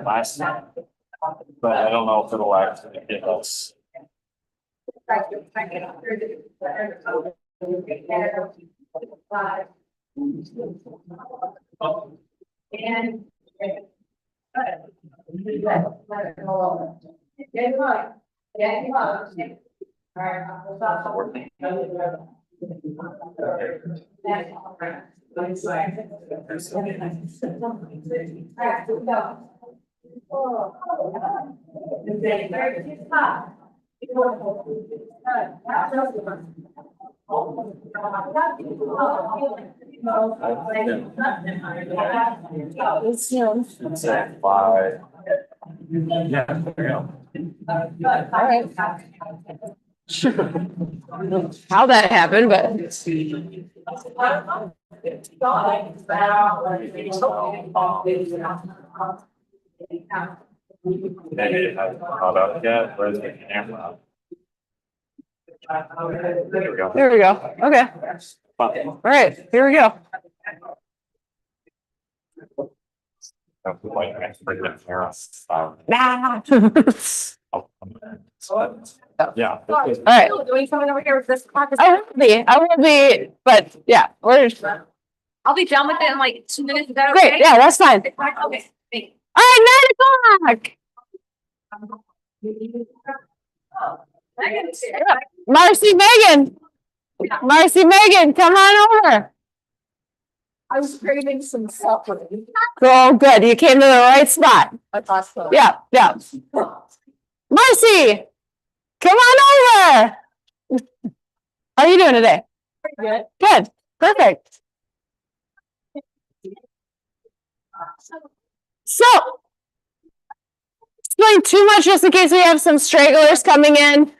last time. But I don't know if it'll actually give us. It's at 5. Yeah, there we go. All right. How that happened, but Maybe it hasn't caught up yet. Where's the camera? There we go. there we go. Okay. All right, here we go. Nah. Yeah. All right. Doing something over here with this clock. I will be, but yeah, we're I'll be done with it in like 2 minutes. Is that great. okay? Yeah, that's fine. Okay. Thanks. All right, 9 o'clock. Marcy Megan, come on over. I was craving some supper. Oh, good. You came to the right spot. I thought so. Yeah. Marcy, come on over. How are you doing today? Good. Good. Perfect. So, explain too much just in case we have some stragglers coming in.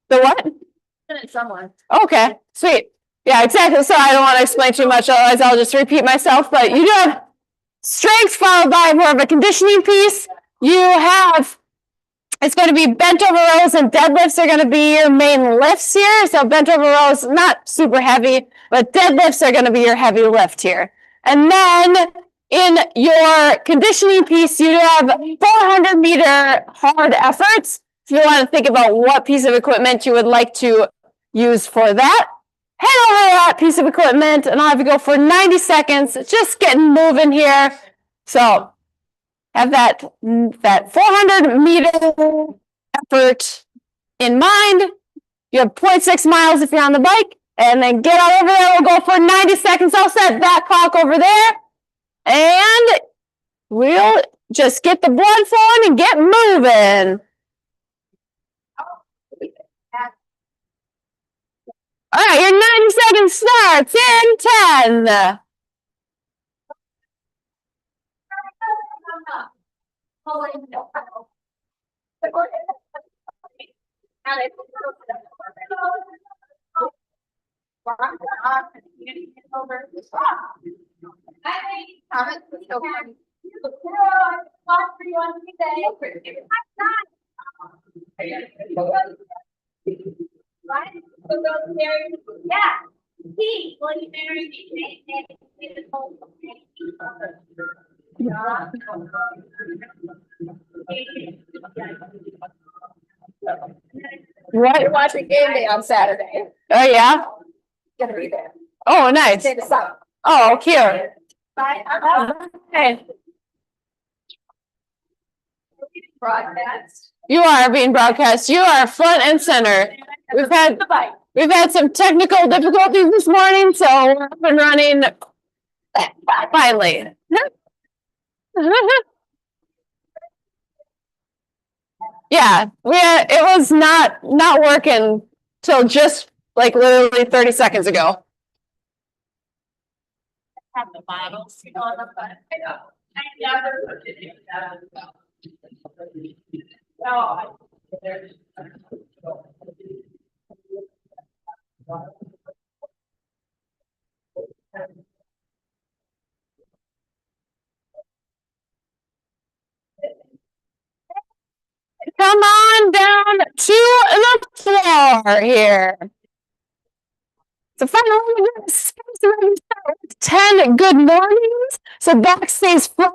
The what? Someone. Okay, sweet. Yeah, exactly. So I don't want to explain too much, otherwise I'll just repeat myself. But you do have strength followed by more of a conditioning piece. You have, it's going to be bent over rows and deadlifts are going to be your main lifts here. So bent over rows, not super heavy, but deadlifts are going to be your heavy lift here. And then in your conditioning piece, you have 400-meter hard efforts. If you want to think about what piece of equipment you would like to use for that, head over to that piece of equipment and I'll have you go for 90 seconds, just getting moving here. So have that 400-meter effort in mind. You have 0.6 miles if you're on the bike, and then get out over there. We'll go for 90 seconds. I'll set that clock over there, and we'll just get the blood flowing and get moving. All right, your 90 seconds starts in 10. What? You're watching game day on Saturday. Oh, yeah? Gonna be there. Oh, nice. Say the sun. Oh, cute. Bye. Okay. Broadcast. You are being broadcast. You are front and center. We've had some technical difficulties this morning, so we're up and running finally. Yeah, it was not working till just like literally 30 seconds ago. Have the bottles on the front. I never did that. No. Come on down to the floor here. So finally, we're going to start with 10 good mornings. So back stays flat.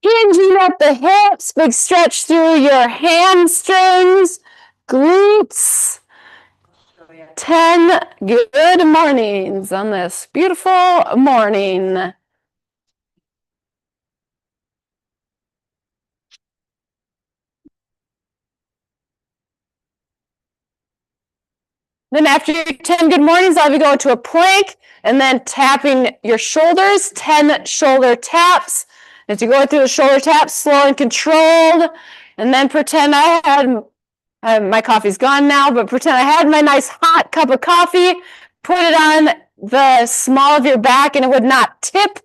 Hinging at the hips, big stretch through your hamstrings, glutes. 10 good mornings on this beautiful morning. Then after your 10 good mornings, I'll be going to a plank and then tapping your shoulders, 10 shoulder taps. As you go through the shoulder taps, slow and controlled, and then pretend I had, my coffee's gone now, but pretend I had my nice hot cup of coffee, put it on the small of your back and it would not tip.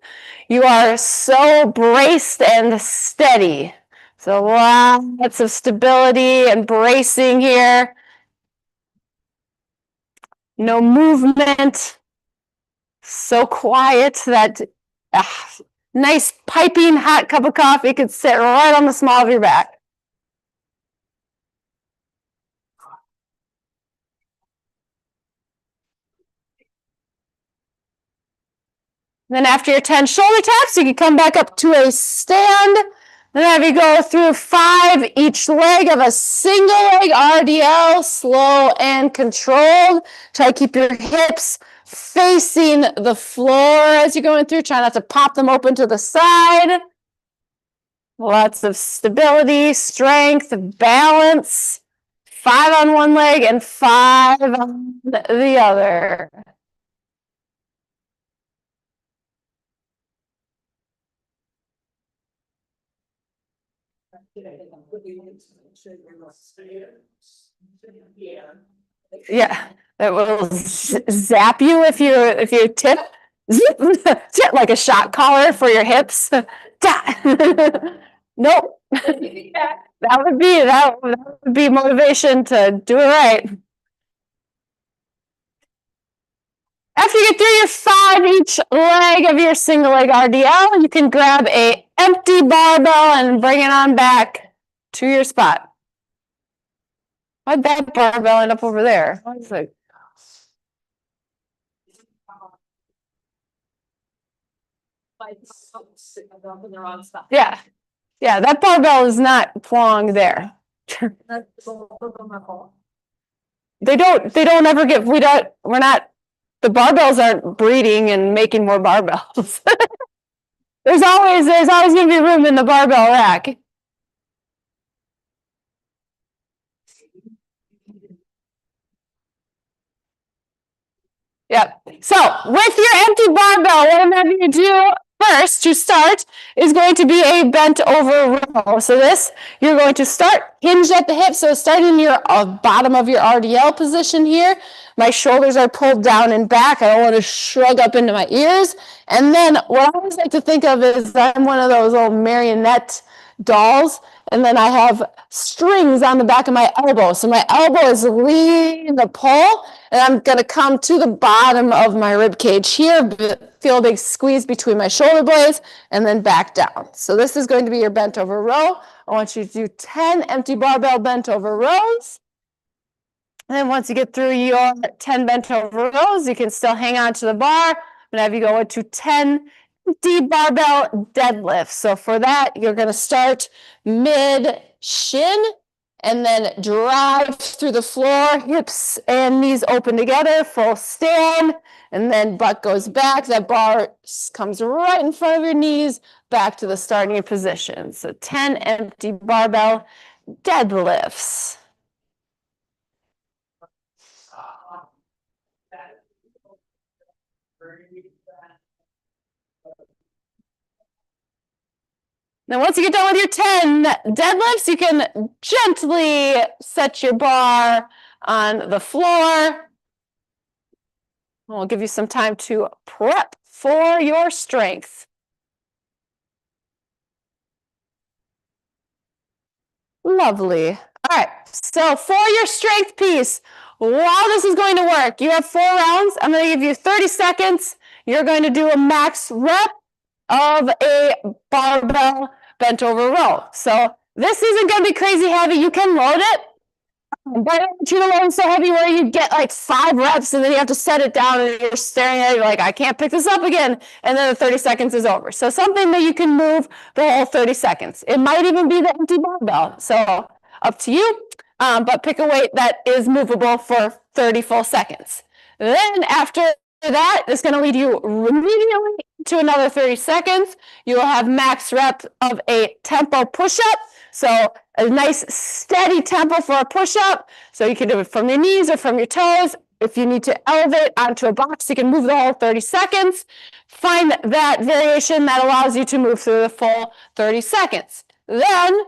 You are so braced and steady. So lots of stability and bracing here. No movement. So quiet that nice piping hot cup of coffee could sit right on the small of your back. Then after your 10 shoulder taps, you can come back up to a stand. Then have you go through 5 each leg of a single leg RDL, slow and controlled. Try to keep your hips facing the floor as you're going through. Try not to pop them open to the side. Lots of stability, strength, balance. 5 on one leg and 5 on the other. Yeah, it will zap you if you tip, tip like a shot collar for your hips. Nope. That would be motivation to do it right. After you get through your 5 each leg of your single leg RDL, you can grab a empty barbell and bring it on back to your spot. Why'd that barbell end up over there? Yeah. Yeah, that barbell is not belong there. They don't ever get, we're not, the barbells aren't breeding and making more barbells. There's always gonna be room in the barbell rack. Yep. So with your empty barbell, what I'm having you do first to start is going to be a bent over row. So this, you're going to start hinged at the hip. So starting your bottom of your RDL position here. My shoulders are pulled down and back. I don't want to shrug up into my ears. And then what I always like to think of is I'm one of those old marionette dolls. And then I have strings on the back of my elbow. So my elbow is leading the pull, and I'm going to come to the bottom of my rib cage here, feel a big squeeze between my shoulder blades, and then back down. So this is going to be your bent over row. I want you to do 10 empty barbell bent over rows. And then once you get through your 10 bent over rows, you can still hang on to the bar, and have you go into 10 empty barbell deadlifts. So for that, you're going to start mid shin and then drive through the floor, hips and knees open together, full stand, and then butt goes back. That bar comes right in front of your knees, back to the starting position. So 10 empty barbell deadlifts. Now, once you get done with your 10 deadlifts, you can gently set your bar on the floor. We'll give you some time to prep for your strength. Lovely. All right, so for your strength piece, while this is going to work, you have 4 rounds. I'm going to give you 30 seconds. You're going to do a max rep of a barbell bent over row. So this isn't going to be crazy heavy. You can load it. But tuna load so heavy where you get like 5 reps and then you have to set it down and you're staring at it, you're like, I can't pick this up again. And then the 30 seconds is over. So something that you can move the whole 30 seconds. It might even be the empty barbell. So up to you. But pick a weight that is movable for 30 full seconds. Then after that, it's going to lead you immediately to another 30 seconds. You will have max rep of a tempo push-up. So a nice steady tempo for a push-up. So you can do it from your knees or from your toes. If you need to elevate onto a box, you can move the whole 30 seconds. Find that variation that allows you to move through the full 30 seconds. Then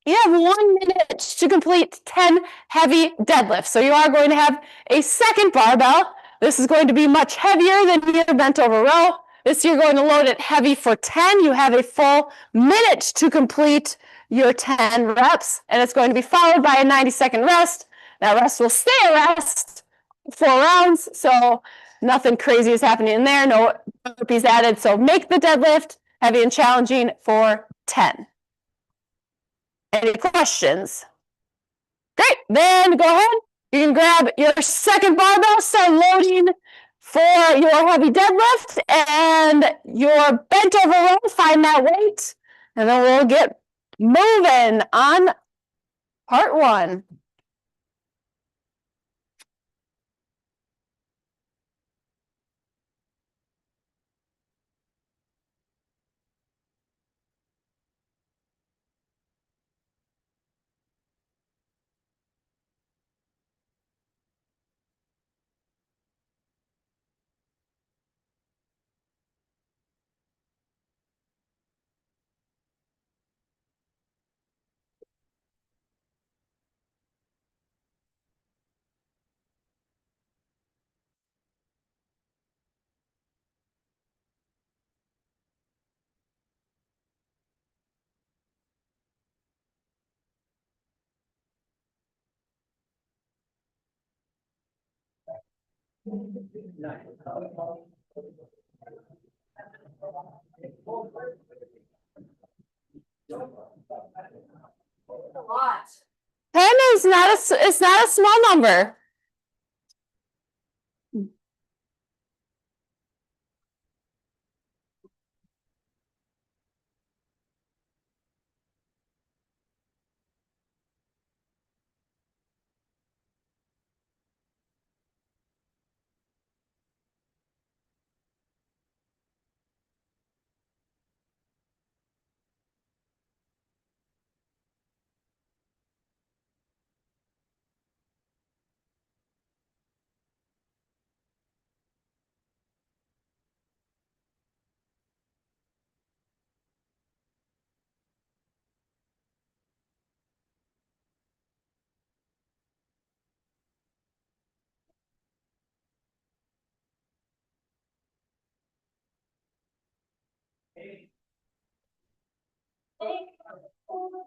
you have 1 minute to complete 10 heavy deadlifts. So you are going to have a second barbell. This is going to be much heavier than your bent over row. This you're going to load it heavy for 10. You have a full minute to complete your 10 reps, and it's going to be followed by a 90-second rest. That rest will stay a rest 4 rounds, so nothing crazy is happening in there. No burpees added. So make the deadlift heavy and challenging for 10. Any questions? Great. Then go ahead. You can grab your second barbell, start loading for your heavy deadlift and your bent over row. Find that weight, and then we'll get moving on part 1. A lot. 10 is it's not a small number.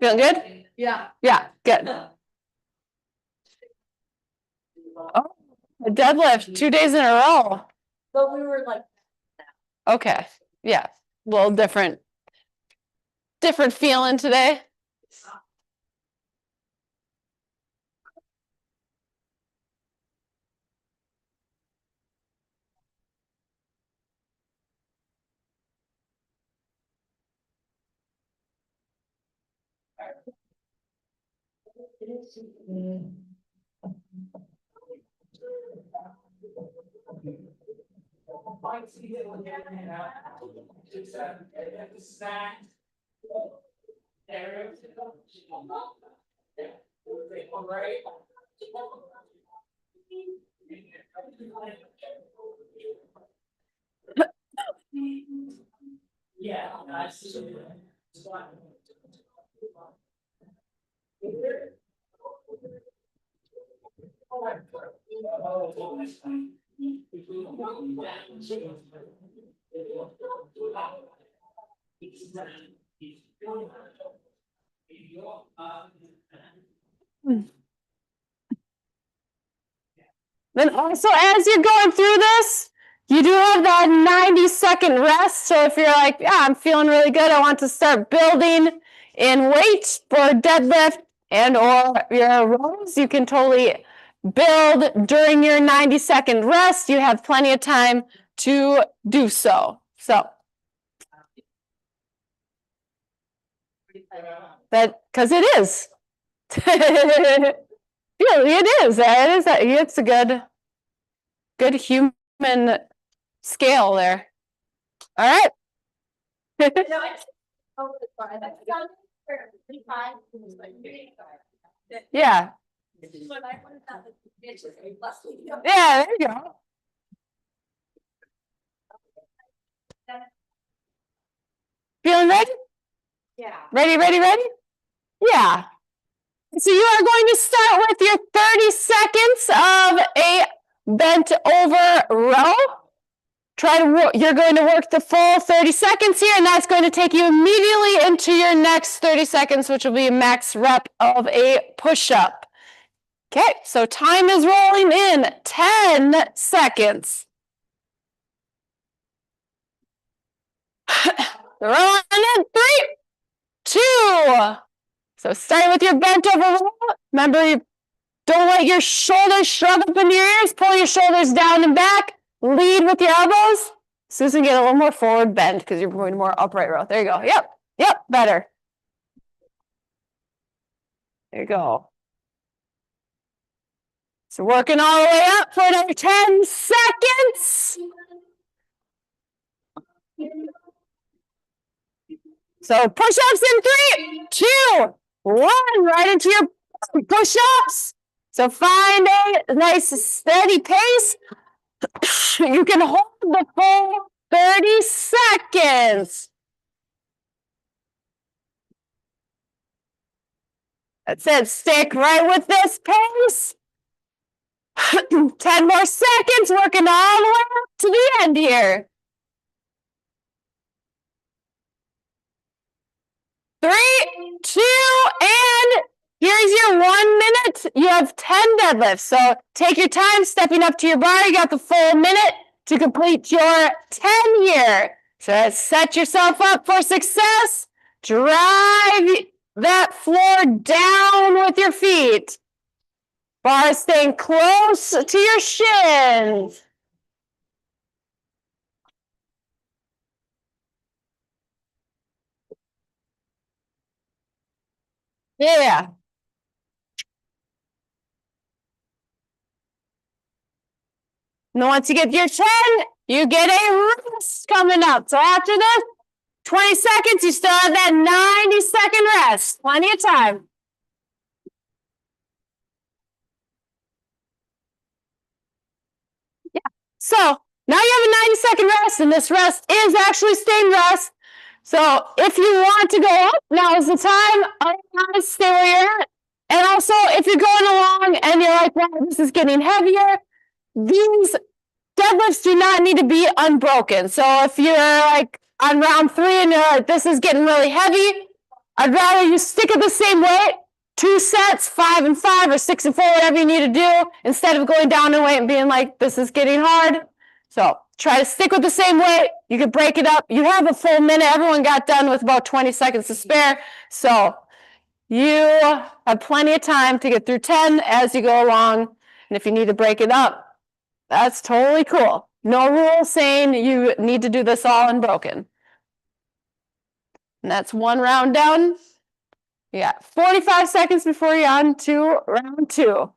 Feeling good? Yeah. Yeah, good. Oh, a deadlift 2 days in a row. But we were like, Okay, yeah, a little different feeling today. yeah. Then also, as you're going through this, you do have that 90-second rest. So if you're like, yeah, I'm feeling really good, I want to start building in weight for deadlift, and or your rows, you can totally build during your 90-second rest. You have plenty of time to do so. So that, because it is. Yeah, it is. It's a good human scale there. All right. Yeah. Yeah, there you go. Feeling ready? Yeah. Ready? Yeah. So you are going to start with your 30 seconds of a bent over row. You're going to work the full 30 seconds here, and that's going to take you immediately into your next 30 seconds, which will be a max rep of a push-up. Okay, so time is rolling in 10 seconds. Rolling in 3, 2. So starting with your bent over row. Remember, don't let your shoulders shrug up into your ears. Pull your shoulders down and back. Lead with your elbows. Susan, get a little more forward bend because you're going more upright row. There you go. Yep, better. There you go. So working all the way up for another 10 seconds. So push-ups in 3, 2, 1. Right into your push-ups. So find a nice steady pace. You can hold the full 30 seconds. That's it. Stick right with this pace. 10 more seconds, working all the way up to the end here. 3, 2, and here's your 1 minute. You have 10 deadlifts. So take your time stepping up to your bar. You got the full minute to complete your 10 here. So set yourself up for success. Drive that floor down with your feet. Bar staying close to your shins. Yeah. And once you get your 10, you get a rest coming up. So after this, 20 seconds, you still have that 90-second rest. Plenty of time. Yeah. So now you have a 90-second rest, and this rest is actually staying rest. So if you want to go up, now is the time. Otherwise, stay where you're at. And also, if you're going along and you're like, wow, this is getting heavier, these deadlifts do not need to be unbroken. So if you're like on round 3 and you're like, this is getting really heavy, I'd rather you stick at the same weight, 2 sets, 5 and 5 or 6 and 4, whatever you need to do, instead of going down in weight and being like, this is getting hard. So try to stick with the same weight. You can break it up. You have a full minute. Everyone got done with about 20 seconds to spare. So you have plenty of time to get through 10 as you go along. And if you need to break it up, that's totally cool. No rule saying you need to do this all unbroken. And that's 1 round done. You got 45 seconds before you're on to round 2.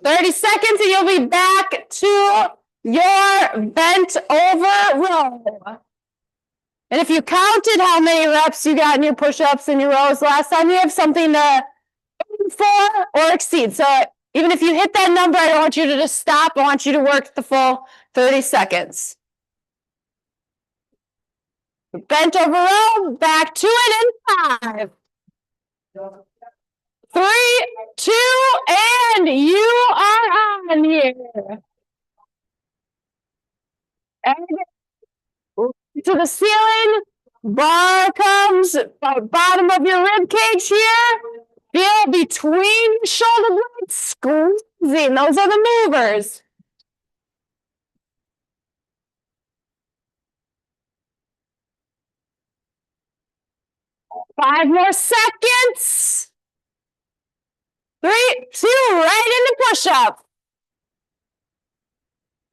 "30 seconds and you'll be back to your bent over row. And if you counted how many reps you got in your push-ups and your rows last time, you have something to aim for or exceed. So even if you hit that number, I don't want you to just stop. I want you to work the full 30 seconds. Bent over row, back to it in 5, 3, 2, and you are on here. And to the ceiling, bar comes bottom of your rib cage here. Feel between shoulder blades, squeeze Those are the movers. Five more seconds. 3, 2, right into push-up.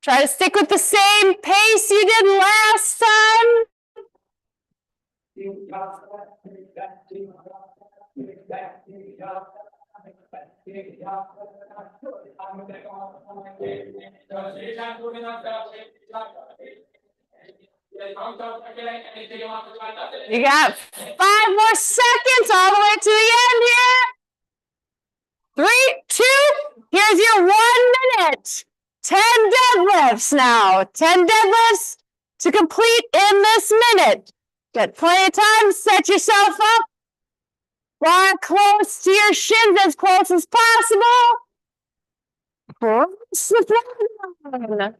Try to stick with the same pace you did last time. You got 5 more seconds all the way to the end here. 3, 2, here's your 1 minute. 10 deadlifts now. 10 deadlifts to complete in this minute. Got plenty of time to set yourself up. Bar close to your shins, as close as possible. Cross the down.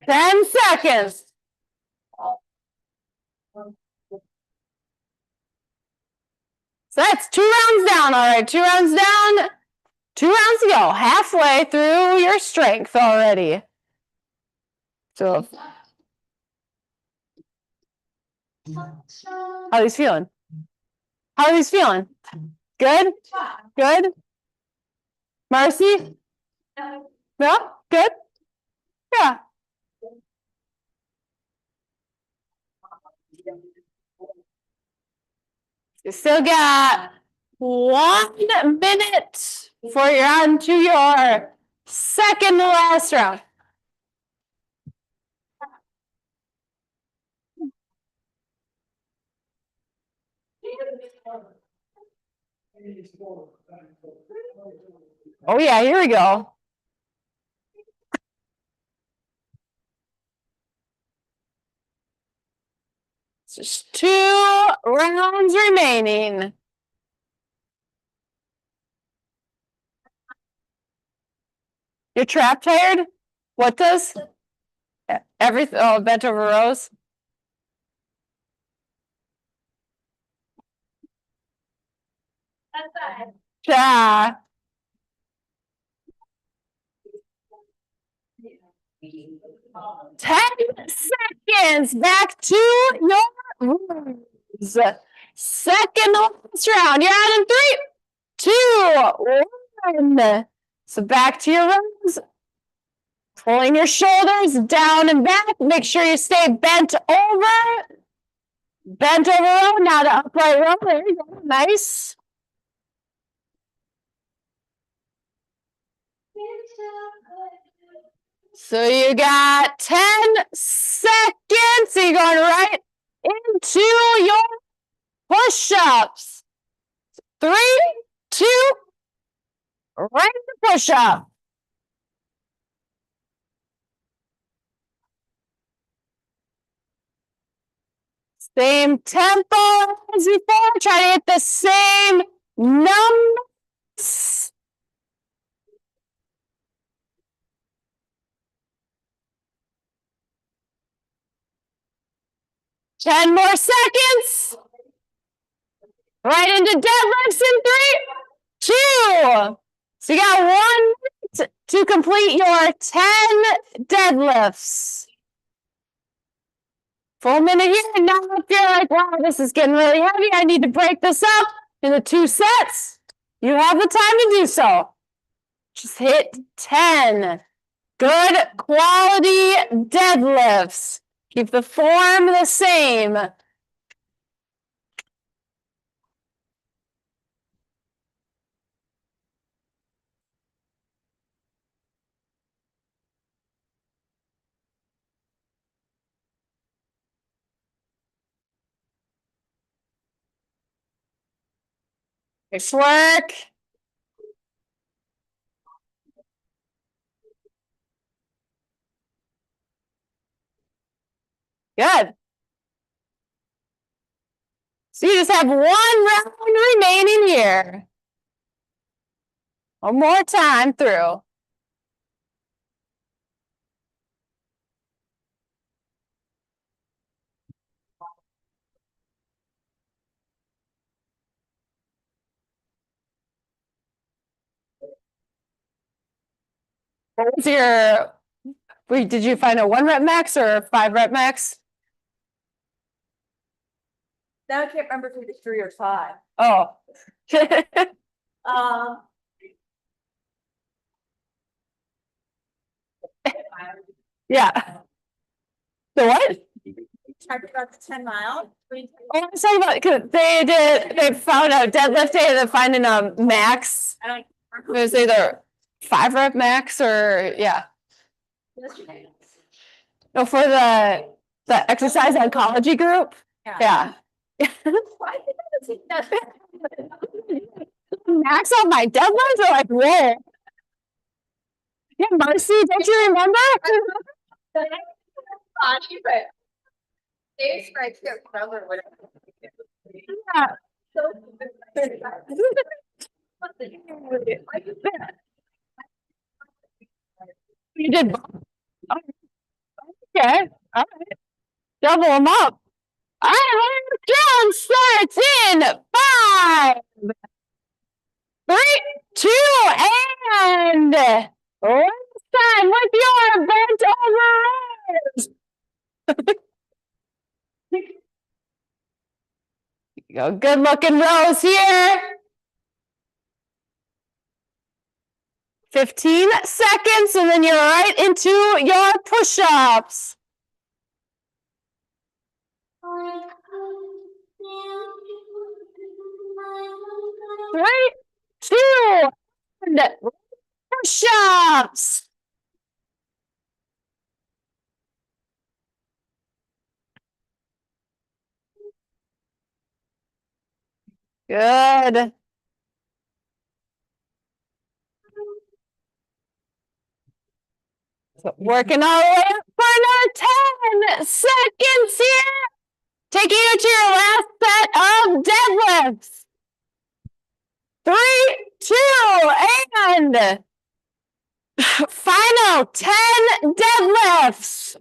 10 seconds. So that's 2 rounds down. All right, 2 rounds down. 2 rounds to go. Halfway through your strength already. So, how are these feeling? How are these feeling? Good? Good? Marcy? No? Good? Yeah. You still got 1 minute before you're on to your second to last round. Oh yeah, here we go. Just 2 rounds remaining. You're trap tired? What does? Everything, oh, bent over rows. Yeah. 10 seconds back to your rules. Second last round. You're out in 3, 2, 1. So back to your runs. Pulling your shoulders down and back. Make sure you stay bent over. Bent over row. Now to upright row. There you go. Nice. So you got 10 seconds. So you're going right into your push-ups. 3, 2, right into push-up. Same tempo as before. Try to hit the same numbers. 10 more seconds. Right into deadlifts in 3, 2. So you got 1 minute to complete your 10 deadlifts. Full minute here. And now if you're like, wow, this is getting really heavy, I need to break this up into 2 sets. You have the time to do so. Just hit 10 good quality deadlifts. Keep the form the same. Nice work. Good. So you just have one round remaining here. One more time through. What was your, did you find a 1 rep max or a 5 rep max? Now I can't remember if it was 3 or 5. Oh. Um. Yeah. The what? Talked about the 10 mile. Oh, I was talking about, 'cause they found out deadlift day, they're finding a max. I don't. It was either 5 rep max or, yeah. No, for the exercise oncology group. Yeah. Why did I see that? Max on my deadlifts are like, whoa. Yeah, Marcy, don't you remember? Funny, but Dave's right here, remember what. Yeah. You did. Okay, all right. Double them up. All right, John starts in 5, 3, 2, and last time with your bent over rows. Go, good looking rows here. 15 seconds, and then you're right into your push-ups. 3, 2, and push-ups. Good. So working all the way up for another 10 seconds here. Taking you to your last set of deadlifts. 3, 2, and final 10 deadlifts.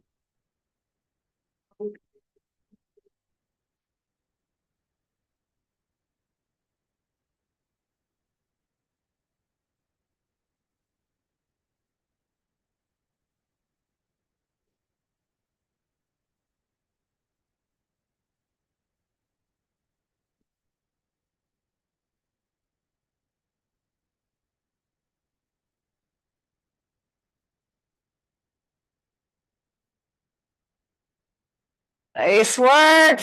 Nice work.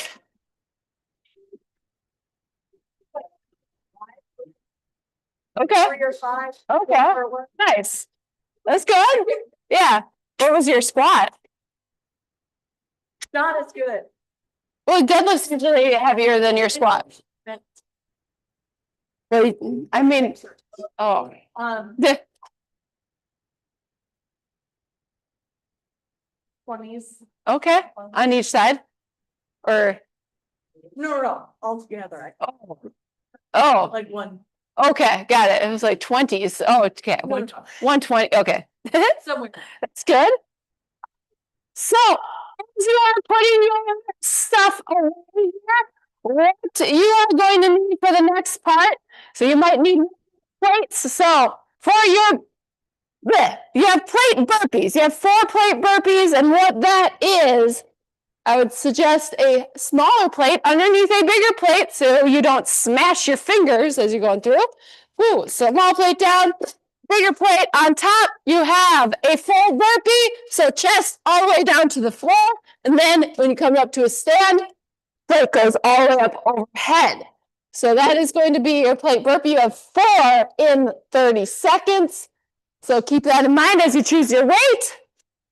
Okay. 3 or 5. Okay. Nice. That's good. Yeah. What was your squat? Not as good. Well, deadlift's usually heavier than your squat. Well, I mean, oh. Um, 20s. Okay, on each side? Or, No, all together. oh, Like one. okay, got it. It was like 20s. Oh, okay, 120, okay. Somewhere. That's good. So, as you are putting your stuff away here, what you are going to need for the next part, so you might need plates. So, for your, you have plate burpees. You have 4 plate burpees, and what that is, I would suggest a smaller plate underneath a bigger plate so you don't smash your fingers as you're going through. Ooh, small plate down, bigger plate on top. You have a full burpee, so chest all the way down to the floor. And then when you come up to a stand, plate goes all the way up overhead. So that is going to be your plate burpee. You have 4 in 30 seconds. So keep that in mind as you choose your weight.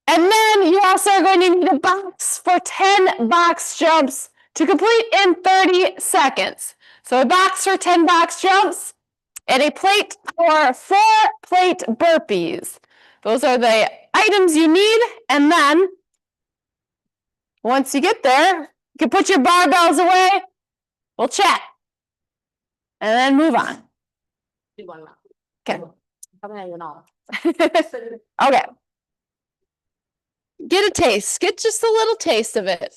And then you also are going to need a box for 10 box jumps to complete in 30 seconds. So a box for 10 box jumps and a plate for 4 plate burpees. Those are the items you need. And then Once you get there, you can put your barbells away. We'll chat. And then move on. Do one more. Okay. I'm not even all. Okay. Get a taste. Get just a little taste of it.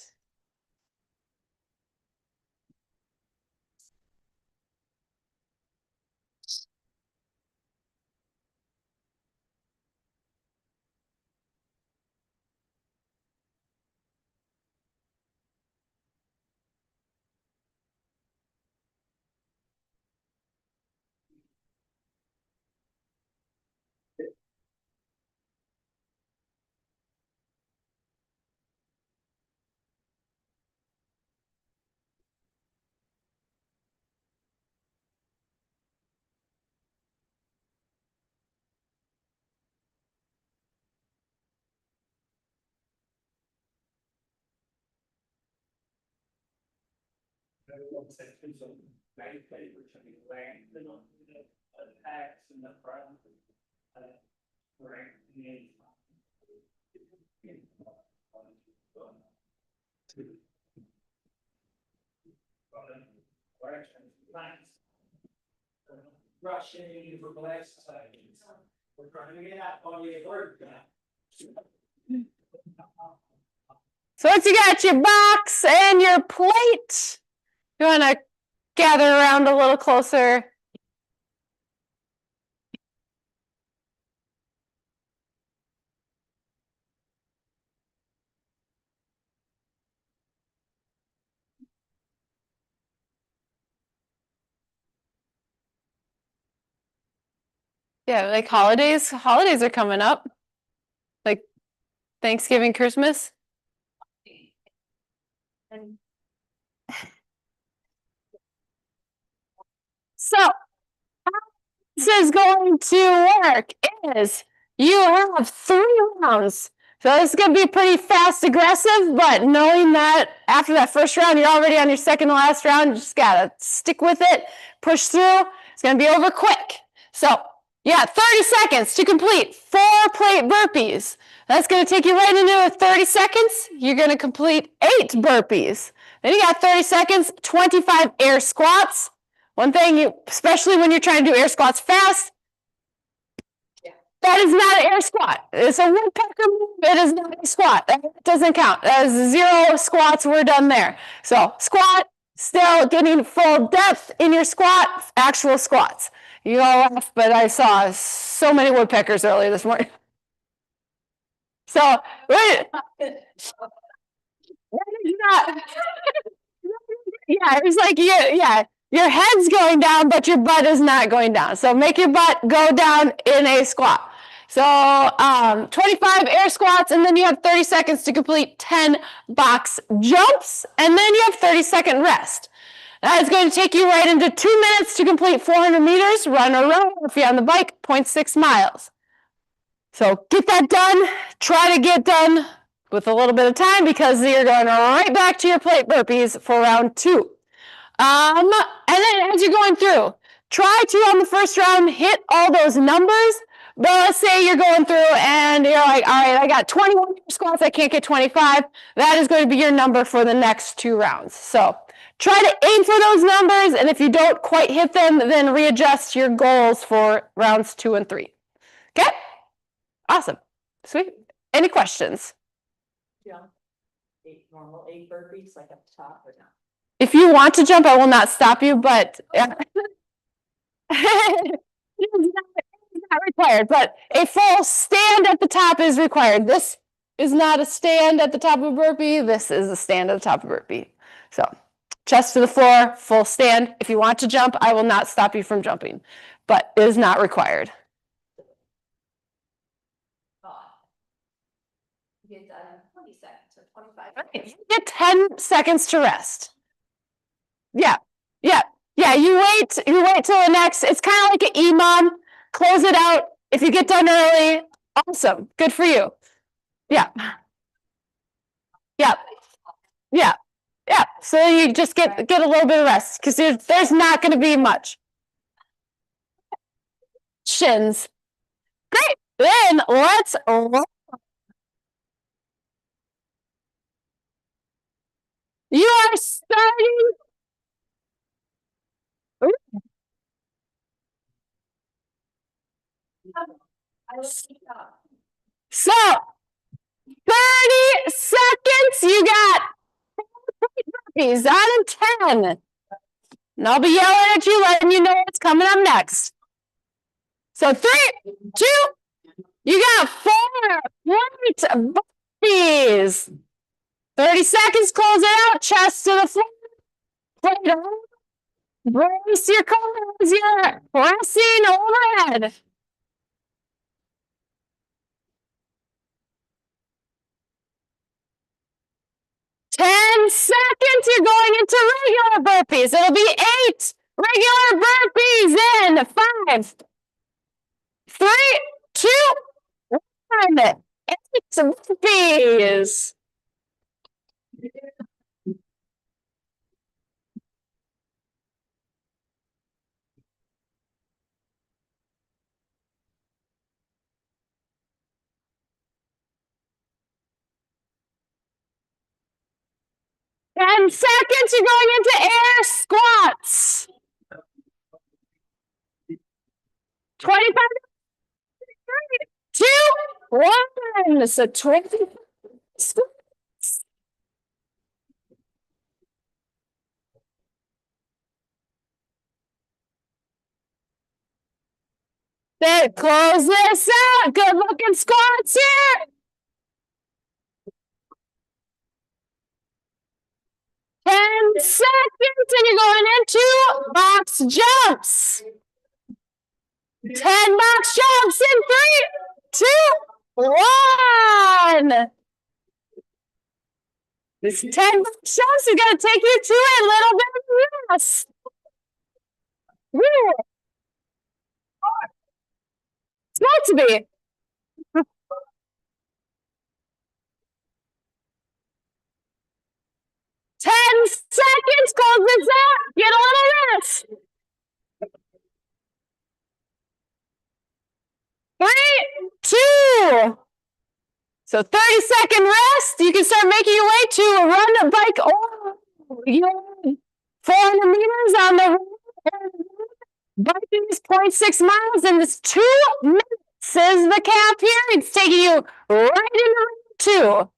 Rushing for blessed tidings. We're trying to get out on your word. So once you got your box and your plate, you want to gather around a little closer. Yeah, like holidays. Holidays are coming up. Like Thanksgiving, Christmas. And So how this is going to work is you have 3 rounds. So this is going to be pretty fast aggressive, but knowing that after that first round, you're already on your second to last round, you just got to stick with it, push through. It's going to be over quick. So yeah, 30 seconds to complete 4 plate burpees. That's going to take you right into 30 seconds. You're going to complete 8 burpees. Then you got 30 seconds, 25 air squats. One thing, especially when you're trying to do air squats fast, that is not an air squat. It's a woodpecker move. It is not a squat. That doesn't count. That is 0 squats. We're done there. So squat, still getting full depth in your squat, actual squats. You all laugh, but I saw so many woodpeckers earlier this morning. So, wait. That is not. Yeah, it's like, yeah, your head's going down, but your butt is not going down. So make your butt go down in a squat. So 25 air squats, and then you have 30 seconds to complete 10 box jumps, and then you have 30-second rest. That is going to take you right into 2 minutes to complete 400 meters, run or run, if you're on the bike, 0.6 miles. So get that done. Try to get done with a little bit of time because you're going right back to your plate burpees for round 2. And then as you're going through, try to, on the first round, hit all those numbers. But let's say you're going through and you're like, all right, I got 21 squats, I can't get 25. That is going to be your number for the next 2 rounds. So try to aim for those numbers, and if you don't quite hit them, then readjust your goals for rounds 2 and 3. Okay? Awesome. Sweet. Any questions? jump 8 normal 8 burpees like up top or not? If you want to jump, I will not stop you, but it's not required, but a full stand at the top is required. This is not a stand at the top of a burpee. This is a stand at the top of a burpee. So chest to the floor, full stand. If you want to jump, I will not stop you from jumping, but it is not required. Get 20 seconds or 25 You get 10 seconds to rest. Yeah. You wait till the next. It's kind of like an EMOM. Close it out. If you get done early, awesome. Good for you. Yeah. So you just get a little bit of rest because there's not going to be much. Shins. Great. Then let's roll. You are starting. So 30 seconds. You got burpees out of 10. And I'll be yelling at you, letting you know what's coming up next. So 3, 2, you got 4 right burpees. 30 seconds, close it out, chest to the floor. Plate on. Brace your core as you're pressing overhead. Ten seconds, you're going into regular burpees. It'll be 8 regular burpees in 5, 3, 2, 1. 8 burpees. Ten seconds, you're going into air squats. 25, 3, 2, 1. So 20 squats. Then close this out. Good looking squats here. 10 seconds and you're going into box jumps. 10 box jumps in 3, 2, 1. This 10 box jumps is going to take you to a little bit of rest. Woo. It's meant to be. Ten seconds, close this out, get a little rest. 3, 2. So 30-second rest. You can start making your way to a run, bike, or 400 meters on the road. Biking is 0.6 miles, and it's 2 minutes is the cap here. It's taking you right into round 2.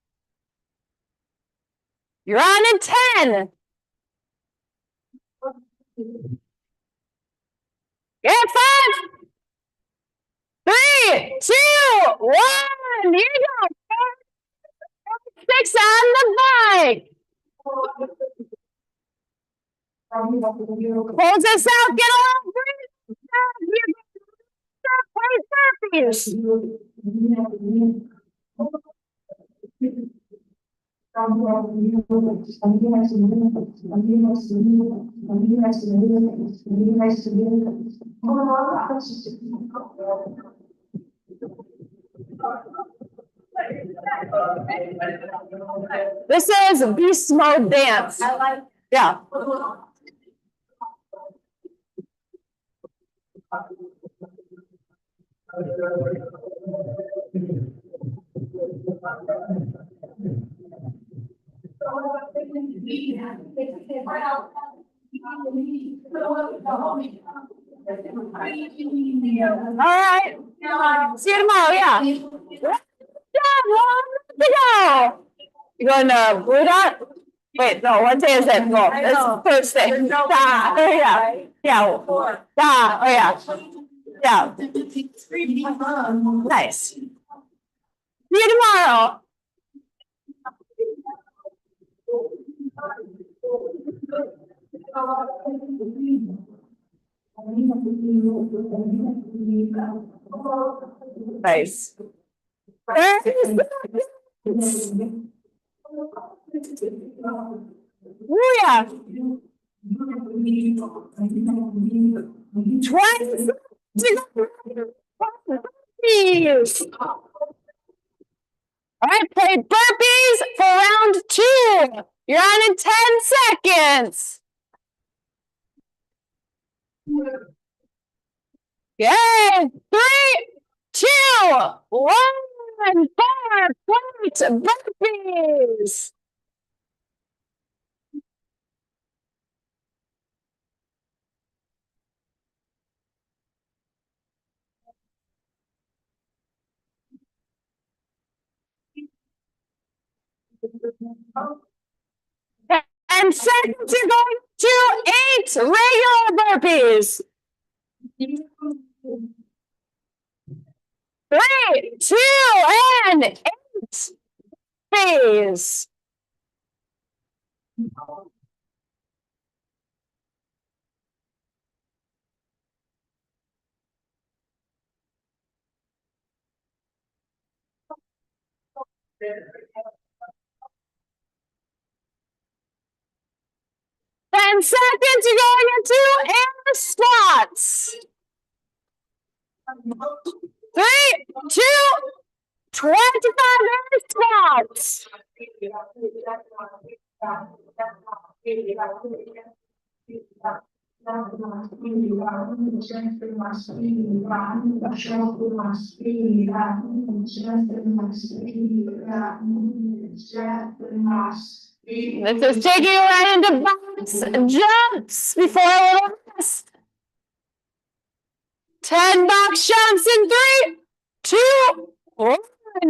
You're on in 10. Yeah, 5, 3, 2, 1. Here you go. 6 on the bike. Close this out. Get a little breathe. This is beast mode dance. Yeah. All right. See you tomorrow. Yeah. To go. You going to Blue Dot? Wait, no. What day is it? No, it's Thursday. Oh yeah. Yeah. Oh yeah. Yeah. Nice. See you tomorrow. Nice. Oh yeah. 20. All right, play burpees for round 2. You're on in 10 seconds. Yay! 3, 2, 1, 4, burpees. 10 seconds, you're going to 8 regular burpees. 3, 2, and 8. Please. Ten seconds, you're going into air squats. 3, 2, 25 air squats. This is taking you right into box jumps before a little rest. 10 box jumps in 3, 2, 1.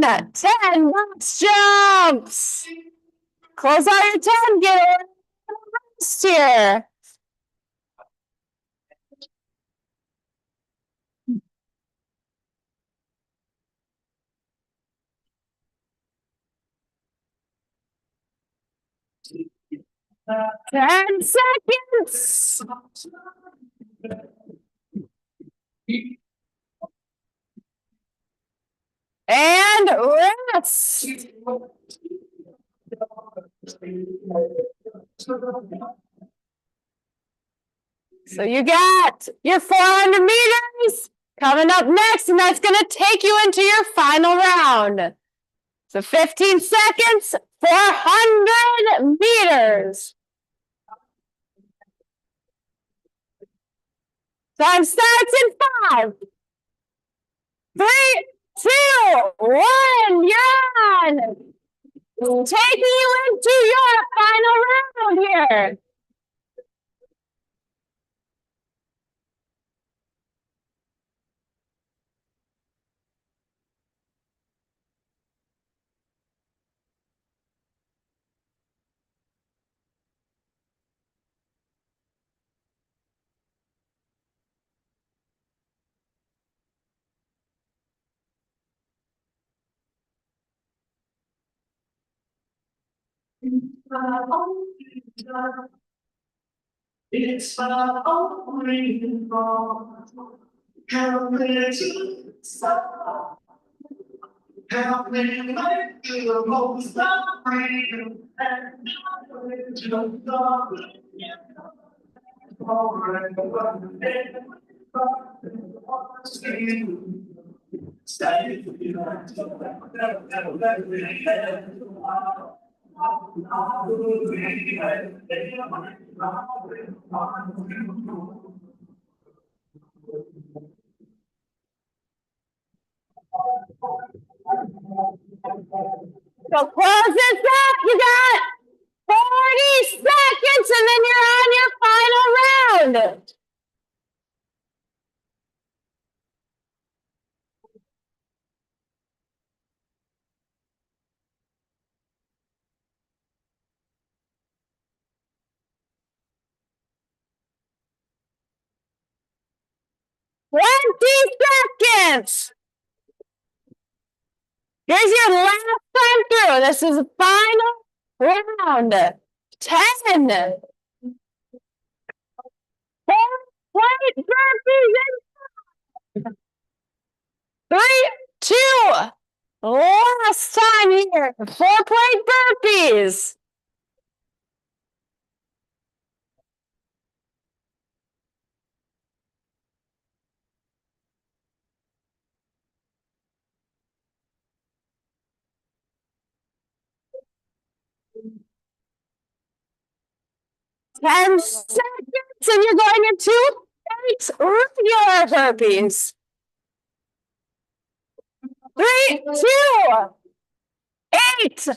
10 box jumps. Close out your 10. Get a rest here. Ten seconds. And rest. So you got your 400 meters coming up next, and that's going to take you into your final round. So 15 seconds, 400 meters. Time starts in 5, 3, 2, 1. You're on. Taking you into your final round here. It's my only fault. Help me to stop. Help me make the most of freedom and knowledge of God. Stay So close this up. You got 40 seconds and then you're on your final round. Seconds. Here's your last time through. This is the final round. 10. 4-plate burpees in 3, 2. Last time here. 4-plate burpees. Ten seconds, and you're going into 8 regular burpees. 3, 2, 8.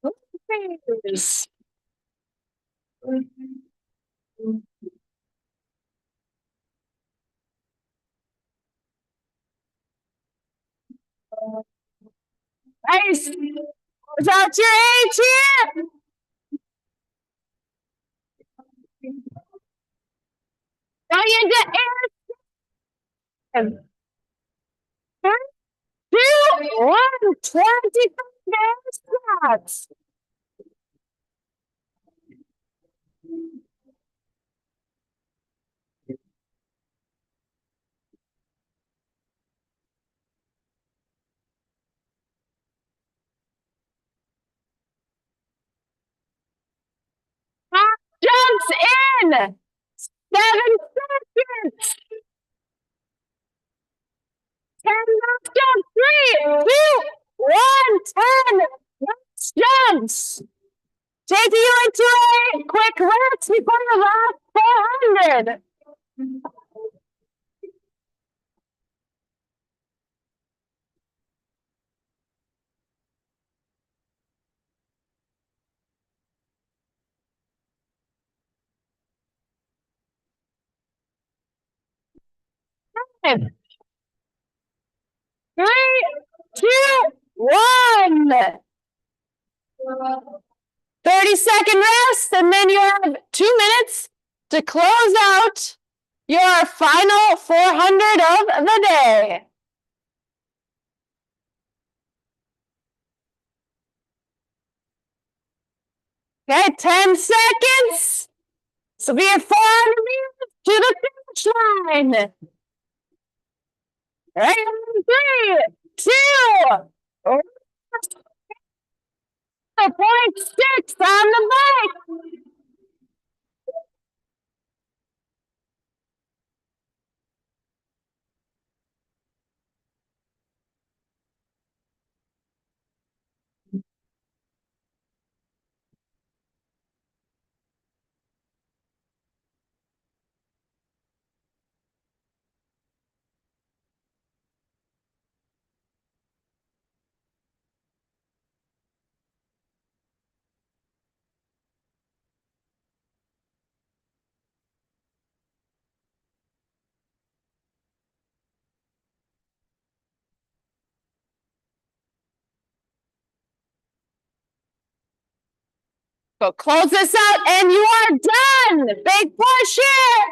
Burpees. Nice. Close out your age here. Going into air. 3, 2, 1, 25 squats. Half jumps in. 7 seconds. 10 left jump. 3, 2, 1, 10 left jumps. Taking you into a quick rest before the last 400. Five, 3, 2, 1. 30-second rest, and then you have 2 minutes to close out your final 400 of the day. Okay, 10 seconds. This will be your 400 meters to the finish line. All right, 3, 2, 1. 0.6 on the bike. So close this out and you are done. Big push here.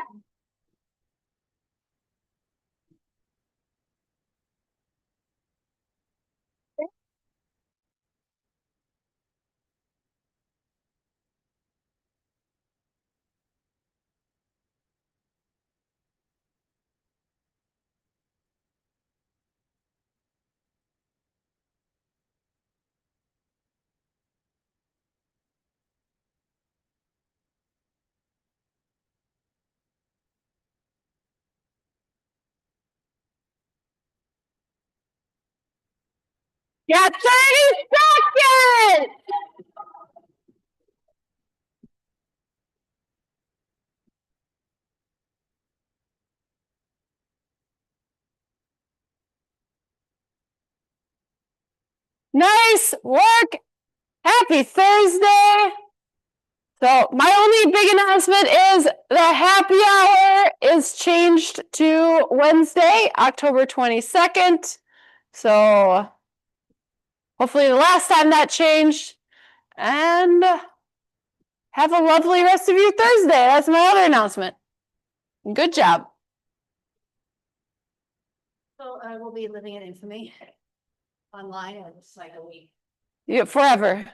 You got 30 seconds. Nice work. Happy Thursday. So my only big announcement is the happy hour is changed to Wednesday, October 22nd. So hopefully the last time that changed. And have a lovely rest of your Thursday. That's my other announcement. Good job. So I will be living in infamy online in just like a week. Yeah, forever.